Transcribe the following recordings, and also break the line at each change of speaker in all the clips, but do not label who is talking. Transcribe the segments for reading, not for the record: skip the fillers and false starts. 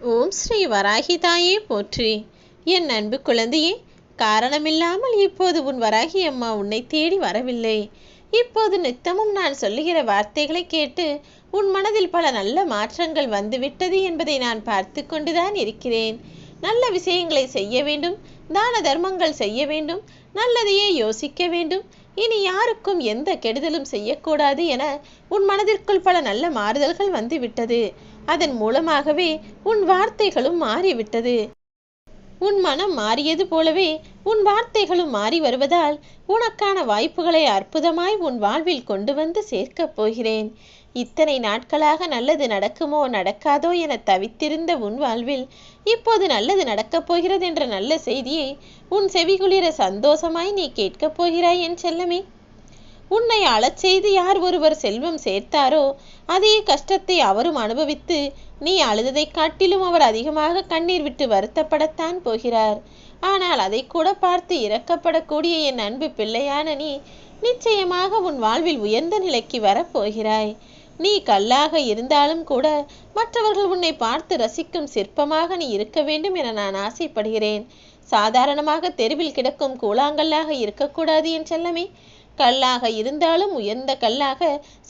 ஓம் ஸ்ரீ வராகி தாயே போற்றி. என் அன்பு குழந்தையே, காரணமில்லாமல் இப்போது உன் வராகி அம்மா உன்னை தேடி வரவில்லை. இப்போது நித்தமும் நான் சொல்லுகிற வார்த்தைகளை கேட்டு உன் மனதில் பல நல்ல மாற்றங்கள் வந்துவிட்டது என்பதை நான் பார்த்து கொண்டுதான் இருக்கிறேன். நல்ல விஷயங்களை செய்ய வேண்டும், தான தர்மங்கள் செய்ய வேண்டும், நல்லதையே யோசிக்க வேண்டும், இனி யாருக்கும் எந்த கெடுதலும் செய்யக்கூடாது என உன் மனதிற்குள் பல நல்ல மாறுதல்கள் வந்துவிட்டது. அதன் மூலமாகவே உன் வார்த்தைகளும் மாறிவிட்டது. உன் மனம் மாறியது போலவே உன் வார்த்தைகளும் மாறி வருவதால் உனக்கான வாய்ப்புகளை அற்புதமாய் உன் வாழ்வில் கொண்டு வந்து சேர்க்கப் போகிறேன். இத்தனை நாட்களாக நல்லது நடக்குமோ நடக்காதோ என தவித்திருந்த உன் வாழ்வில் இப்போது நல்லது நடக்கப் போகிறது என்ற நல்ல செய்தியை உன் செவிகுளிர சந்தோஷமாய் நீ கேட்கப் போகிறாய் என் செல்லமே. உன்னை அழச் செய்து யார் ஒருவர் செல்வம் சேர்த்தாரோ அதே கஷ்டத்தை அவரும் அனுபவித்து நீ அழுததை காட்டிலும் அவர் அதிகமாக கண்ணீர் விட்டு வருத்தப்படத்தான் போகிறார். ஆனால் அதை கூட பார்த்து இரக்கப்படக்கூடிய என் அன்பு பிள்ளையான நீ நிச்சயமாக உன் வாழ்வில் உயர்ந்த நிலைக்கு வரப்போகிறாய். நீ கல்லாக இருந்தாலும் கூட மற்றவர்கள் உன்னை பார்த்து ரசிக்கும் சிற்பமாக நீ இருக்க வேண்டும் என நான் ஆசைப்படுகிறேன். சாதாரணமாக தெருவில் கிடக்கும் கூழாங்கல்லாக இருக்கக்கூடாது என் செல்லமே. கல்லாக இருந்தாலும் உயர்ந்த கல்லாக,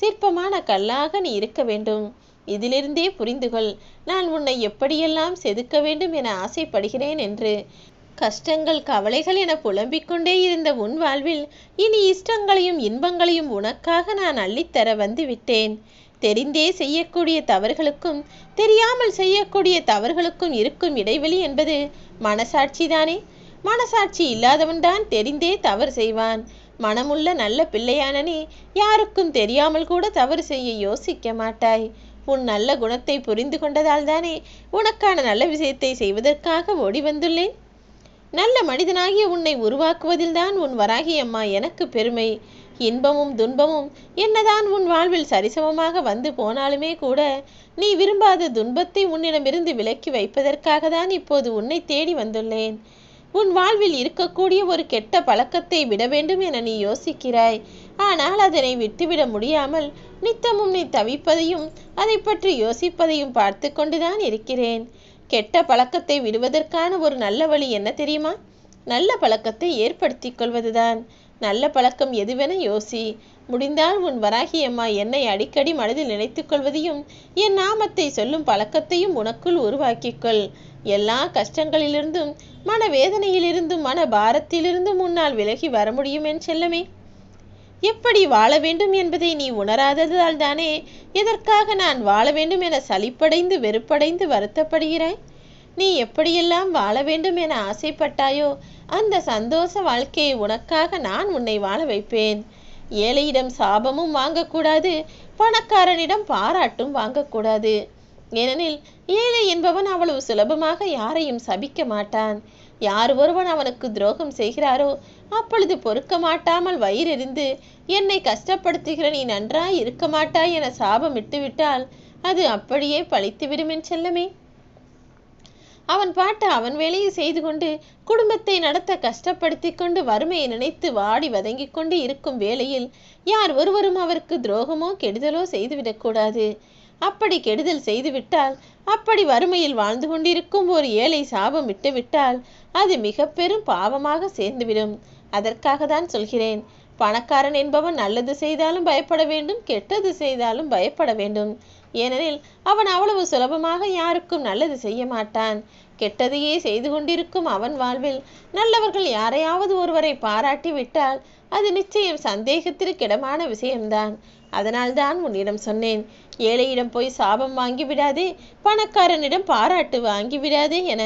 சிற்பமான கல்லாக நீ இருக்க வேண்டும். இதிலிருந்தே புரிந்துகொள் நான் உன்னை எப்படியெல்லாம் செதுக்க வேண்டும் என ஆசைப்படுகிறேன் என்று. கஷ்டங்கள் கவலைகள் என புலம்பிக் கொண்டே இருந்த உன் வாழ்வில் இனி இஷ்டங்களையும் இன்பங்களையும் உனக்காக நான் அள்ளித்தர வந்து விட்டேன். தெரிந்தே செய்யக்கூடிய தவறுகளுக்கும் தெரியாமல் செய்யக்கூடிய தவறுகளுக்கும் இருக்கும் இடைவெளி என்பது மனசாட்சி தானே. மனசாட்சி இல்லாதவன் தான் தெரிந்தே தவறு செய்வான். மனமுள்ள நல்ல பிள்ளையான நீ யாருக்கும் தெரியாமல் கூட தவறு செய்ய யோசிக்க மாட்டாய். உன் நல்ல குணத்தை புரிந்து கொண்டதால் தானே உனக்கான நல்ல விஷயத்தை செய்வதற்காக ஓடி வந்துள்ளேன். நல்ல மனிதனாகிய உன்னை உருவாக்குவதில் தான் உன் வராகி அம்மா எனக்கு பெருமை. இன்பமும் துன்பமும் என்னதான் உன் வாழ்வில் சரிசமமாக வந்து போனாலுமே கூட நீ விரும்பாத துன்பத்தை உன்னிடமிருந்து விலக்கி வைப்பதற்காக தான் இப்போது உன்னை தேடி வந்துள்ளேன். உன் வாழ்வில் இருக்கக்கூடிய ஒரு கெட்ட பழக்கத்தை விட வேண்டும் என நீ யோசிக்கிறாய். ஆனால் அதனை விட்டுவிட முடியாமல் நித்தமும் நீ தவிப்பதையும் அதை பற்றி யோசிப்பதையும் பார்த்து கொண்டுதான் இருக்கிறேன். கெட்ட பழக்கத்தை விடுவதற்கான ஒரு நல்ல வழி என்ன தெரியுமா? நல்ல பழக்கத்தை ஏற்படுத்தி கொள்வதுதான். நல்ல பழக்கம் எதுவென யோசி. முடிந்தால் உன் வராகி அம்மா என்னை அடிக்கடி மனதில் நினைத்துக் கொள்வதையும் என் நாமத்தை சொல்லும் பழக்கத்தையும் உனக்குள் உருவாக்கிக்கொள். எல்லா கஷ்டங்களிலிருந்தும் மனவேதனையிலிருந்தும் மன பாரத்திலிருந்தும் உன்னால் விலகி வர முடியும் என் செல்லமே. எப்படி வாழ வேண்டும் என்பதை நீ உணராததால் தானே எதற்காக நான் வாழ வேண்டும் என சலிப்படைந்து வெறுப்படைந்து வருத்தப்படுகிறாய். நீ எப்படியெல்லாம் வாழ வேண்டும் என ஆசைப்பட்டாயோ அந்த சந்தோஷ வாழ்க்கையை உனக்காக நான் உன்னை வாழ வைப்பேன். ஏழையிடம் சாபமும் வாங்கக்கூடாது, பணக்காரனிடம் பாராட்டும் வாங்கக்கூடாது. ஏனெனில் ஏழை என்பவன் அவ்வளவு சுலபமாக யாரையும் சபிக்க மாட்டான். யார் ஒருவன் அவனுக்கு துரோகம் செய்கிறாரோ அப்பொழுது பொறுக்க மாட்டாமல் வயிறெறிந்து என்னை கஷ்டப்படுத்துகிற நீ நன்றாய் இருக்க மாட்டாய் என சாபம் விட்டுவிட்டால் அது அப்படியே பழித்துவிடும் என் செல்லமே. அவன் பாட்டு அவன் வேலையை செய்து கொண்டு குடும்பத்தை நடத்த கஷ்டப்படுத்தி கொண்டு வறுமையை நினைத்து வாடி வதங்கிக் கொண்டு இருக்கும் வேளையில் யார் ஒருவரும் அவருக்கு துரோகமோ கெடுதலோ செய்துவிடக்கூடாது. அப்படி கெடுதல் செய்துவிட்டால், அப்படி வறுமையில் வாழ்ந்து கொண்டிருக்கும் ஒரு ஏழை சாபம் விட்டுவிட்டால் அது மிக பெரும் பாவமாக சேர்ந்துவிடும். அதற்காக தான் சொல்கிறேன், பணக்காரன் என்பவன் நல்லது செய்தாலும் பயப்பட வேண்டும், கெட்டது செய்தாலும் பயப்பட வேண்டும். ஏனெனில் அவன் அவ்வளவு சுலபமாக யாருக்கும் நல்லது செய்ய மாட்டான். கெட்டதையே செய்து கொண்டிருக்கும் அவன் வாழ்வில் நல்லவர்கள் யாரையாவது ஒருவரை பாராட்டி விட்டால் அது நிச்சயம் சந்தேகத்திற்கிடமான விஷயம்தான். அதனால்தான் உன்னிடம் சொன்னேன், ஏழையிடம் போய் சாபம் வாங்கி விடாதே, பணக்காரனிடம் பாராட்டு வாங்கி விடாதே என.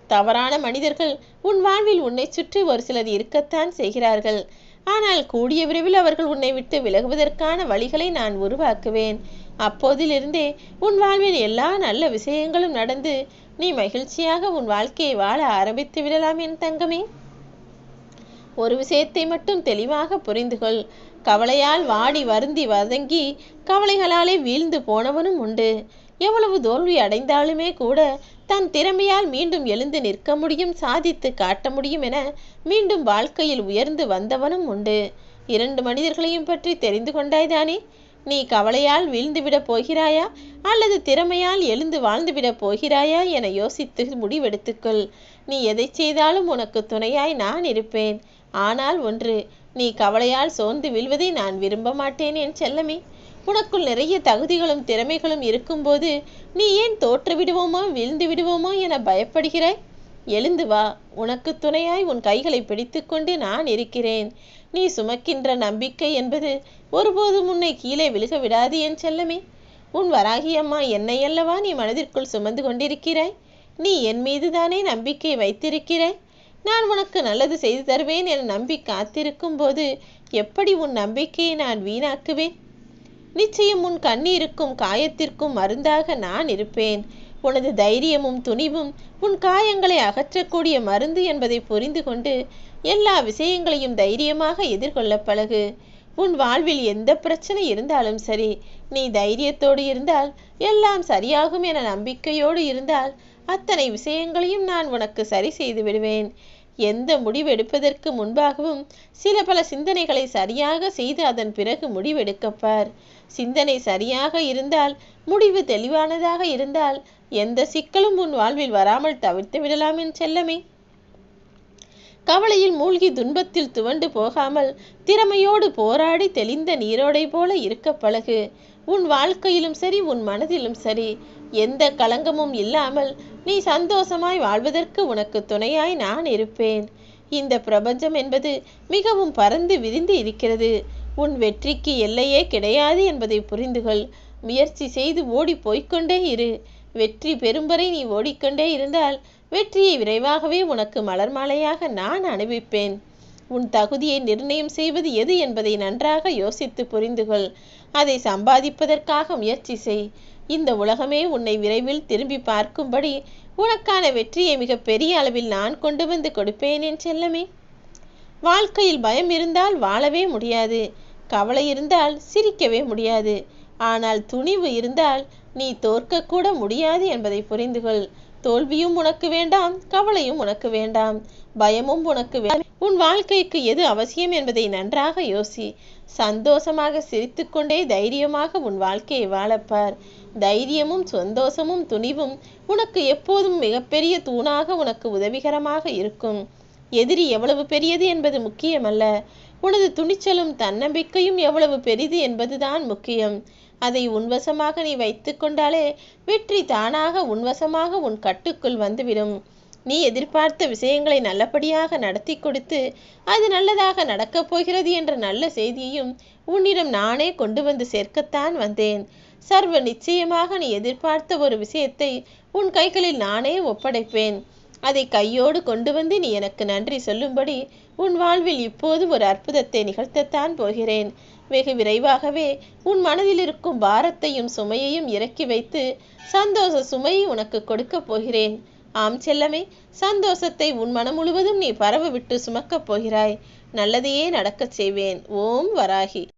தவறான மனிதர்கள் உன் வாழ்வில் உன்னை சுற்றி ஒரு சிலர் இருக்கத்தான் செய்கிறார்கள். ஆனால் கூடிய விரைவில் அவர்கள் உன்னை விட்டு விலகுவதற்கான வழிகளை நான் உருவாக்குவேன். அப்போதிலிருந்தே உன் வாழ்வில் எல்லா நல்ல விஷயங்களும் நடந்து நீ மகிழ்ச்சியாக உன் வாழ்க்கையை வாழ ஆரம்பித்து விடலாம் என் தங்கமே. ஒரு விஷயத்தை மட்டும் தெளிவாக புரிந்துகொள். கவலையால் வாடி வருந்தி வதங்கி கவலைகளாலே வீழ்ந்து போனவனும் உண்டு. எவ்வளவு தோல்வி அடைந்தாலுமே கூட தன் திறமையால் மீண்டும் எழுந்து நிற்க முடியும், சாதித்து காட்ட முடியும் என மீண்டும் வாழ்க்கையில் உயர்ந்து வந்தவனும் உண்டு. இரண்டு மனிதர்களையும் பற்றி தெரிந்து கொண்டாய்தானே? நீ கவலையால் வீழ்ந்துவிடப் போகிறாயா அல்லது திறமையால் எழுந்து வாழ்ந்துவிடப் போகிறாயா என யோசித்து முடிவெடுத்துக்கொள். நீ எதை செய்தாலும் உனக்கு துணையாய் நான் இருப்பேன். ஆனால் ஒன்று, நீ கவலையால் சோர்ந்து வீழ்வதை நான் விரும்ப மாட்டேன் என் செல்லமே. உனக்குள் நிறைய தகுதிகளும் திறமைகளும் இருக்கும்போது நீ ஏன் தோற்று விடுவோமோ வீழ்ந்து விடுவோமோ என பயப்படுகிறாய்? எழுந்து வா, உனக்கு துணையாய் உன் கைகளை பிடித்து கொண்டு நான் இருக்கிறேன். நீ சுமக்கின்ற நம்பிக்கை என்பது ஒருபோதும் உன்னை கீழே விழுக விடாது என் செல்லமே. உன் வராகி அம்மா என்னை அல்லவா நீ மனதிற்குள் சுமந்து கொண்டிருக்கிறாய். நீ என் மீதுதானே நம்பிக்கை வைத்திருக்கிறாய். நான் உனக்கு நல்லது செய்து தருவேன் என நம்பி காத்திருக்கும் போது எப்படி உன் நம்பிக்கையை நான் வீணாக்குவேன்? நிச்சயம் உன் கண்ணீருக்கும் காயத்திற்கும் மருந்தாக நான் இருப்பேன். உனது தைரியமும் துணிவும் உன் காயங்களை அகற்றக்கூடிய மருந்து என்பதை புரிந்து கொண்டு எல்லா விஷயங்களையும் தைரியமாக எதிர்கொள்ள பழகு. உன் வாழ்வில் எந்த பிரச்சனை இருந்தாலும் சரி, நீ தைரியத்தோடு இருந்தால் எல்லாம் சரியாகும் என நம்பிக்கையோடு இருந்தால் அத்தனை விஷயங்களையும் நான் உனக்கு சரி செய்து விடுவேன். எந்த முடிவெடுப்பதற்கு முன்பாகவும் சில பல சிந்தனைகளை சரியாக செய்து அதன் பிறகு முடிவெடுக்கப்பார். சிந்தனை சரியாக இருந்தால், முடிவு தெளிவானதாக இருந்தால் எந்த சிக்கலும் உன் வாழ்வில் வராமல் தவிர்த்து விடலாம் என் செல்லமே. கவலையில் மூழ்கி துன்பத்தில் துவண்டு போகாமல் திறமையோடு போராடி தெளிந்த நீரோடை போல இருக்க பழகு. உன் வாழ்க்கையிலும் சரி, உன் மனதிலும் சரி, எந்த களங்கமும் இல்லாமல் நீ சந்தோஷமாய் வாழ்வதற்கு உனக்கு துணையாய் நான் இருப்பேன். இந்த பிரபஞ்சம் என்பது மிகவும் பரந்து விரிந்து இருக்கிறது. உன் வெற்றிக்கு எல்லையே கிடையாது என்பதை புரிந்துகொள். முயற்சி செய்து ஓடி போய்கொண்டே இரு. வெற்றி பெறும் வரை நீ ஓடிக்கொண்டே இருந்தால் வெற்றியை விரைவாகவே உனக்கு மலர் மாலையாக நான் அனுப்பிப்பேன். உன் தகுதியை நிர்ணயம் செய்வது எது என்பதை நன்றாக யோசித்து புரிந்துகொள். அதை சம்பாதிப்பதற்காக முயற்சி செய். இந்த உலகமே உன்னை விரைவில் திரும்பி பார்க்கும்படி உனக்கான வெற்றியை மிக பெரிய அளவில் நான் கொண்டு வந்து கொடுப்பேன் என் செல்லமே. வாழ்க்கையில் பயம் இருந்தால் வாழவே முடியாது. கவலை இருந்தால் சிரிக்கவே முடியாது. ஆனால் துணிவு இருந்தால் நீ தோற்கக்கூட முடியாது என்பதை புரிந்துகொள். தோல்வியும் உனக்கு வேண்டாம், கவலையும் உனக்கு வேண்டாம், பயமும் உனக்கு வேண்டாம். உன் வாழ்க்கைக்கு எது அவசியம் என்பதை நன்றாக யோசி. சந்தோஷமாக சிரித்துக்கொண்டே தைரியமாக உன் வாழ்க்கையை வாழப்பார். தைரியமும் சந்தோஷமும் துணிவும் உனக்கு எப்போதும் மிகப்பெரிய தூணாக உனக்கு உதவிகரமாக இருக்கும். எதிரி எவ்வளவு பெரியது என்பது முக்கியமல்ல, உனது துணிச்சலும் தன்னம்பிக்கையும் எவ்வளவு பெரிது என்பதுதான் முக்கியம். அதை உன்வசமாக நீ வைத்து கொண்டாலே வெற்றி தானாக உன்வசமாக உன் கட்டுக்குள் வந்துவிடும். நீ எதிர்பார்த்த விஷயங்களை நல்லபடியாக நடத்தி கொடுத்து அது நல்லதாக நடக்கப் போகிறது என்ற நல்ல செய்தியையும் உன்னிடம் நானே கொண்டு வந்து சேர்க்கத்தான் வந்தேன். சர்வ நிச்சயமாக நீ எதிர்பார்த்த ஒரு விஷயத்தை உன் கைகளில் நானே ஒப்படைப்பேன். அதை கையோடு கொண்டு வந்து நீ எனக்கு நன்றி சொல்லும்படி உன் வாழ்வில் இப்போது ஒரு அற்புதத்தை நிகழ்த்தத்தான் போகிறேன். வெகு விரைவாகவே உன் மனதில் இருக்கும் பாரத்தையும் சுமையையும் இறக்கி வைத்து சந்தோஷ சுமையை உனக்கு கொடுக்க போகிறேன். ஆம் செல்லமே, சந்தோஷத்தை உன் மனம் முழுவதும் நீ பரவ விட்டு சுமக்கப் போகிறாய். நல்லதையே நடக்கச் செய்வேன். ஓம் வராகி.